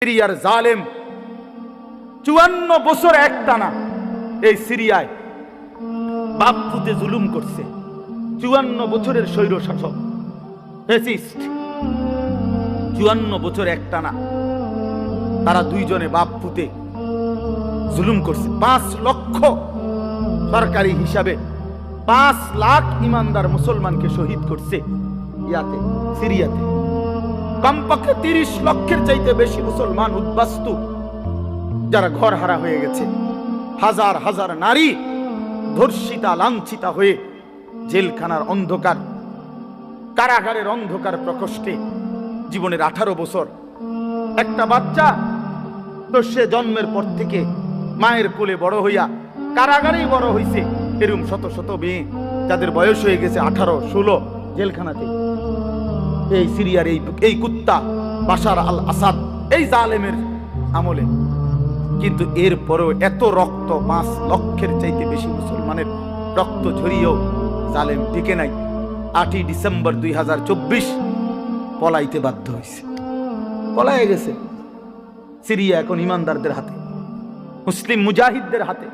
সিরিয়ার জালেম 54 বছর একটানা এই সিরিয়ায় বাপ পুতে জুলুম করছে। 54 বছরের স্বৈর শাসক ফ্যাসিস্ট, 54 বছর একটানা তারা দুইজনে বাপ পুতে জুলুম করছে। 5 লক্ষ সরকারি হিসাবে 5 লাখ ইমানদার মুসলমানকে শহীদ করছে ইয়াতে, সিরিয়াতে। কমপক্ষে 30 লক্ষের চাইতে বেশি মুসলমান উদ্বাস্তু যারা ঘর হারা হয়ে গেছে। হাজার হাজার নারী ধর্ষিতা লাঞ্ছিতা হয়ে জেলখানার অন্ধকার, কারাগারের অন্ধকার প্রকোষ্ঠে জীবনের 18 বছর একটা বাচ্চা তো সে জন্মের পর থেকে মায়ের কোলে বড় হইয়া কারাগারেই বড় হইছে। এরকম শত শত মেয়ে যাদের বয়স হয়ে গেছে 18, 16 জেলখানাতে। এই সিরিয়ার এই কুত্তা বাশার আল আসাদ এই জালেমের আমলে। কিন্তু এরপরেও এত রক্ত, 5 লক্ষের চাইতে বেশি মুসলমানের রক্ত ঝরিয়েও জালেম টিকে নাই। 8ই ডিসেম্বর 2024 পলাইতে বাধ্য হয়েছে, পলায়ে গেছে। সিরিয়া এখন ইমানদারদের হাতে, মুসলিম মুজাহিদদের হাতে।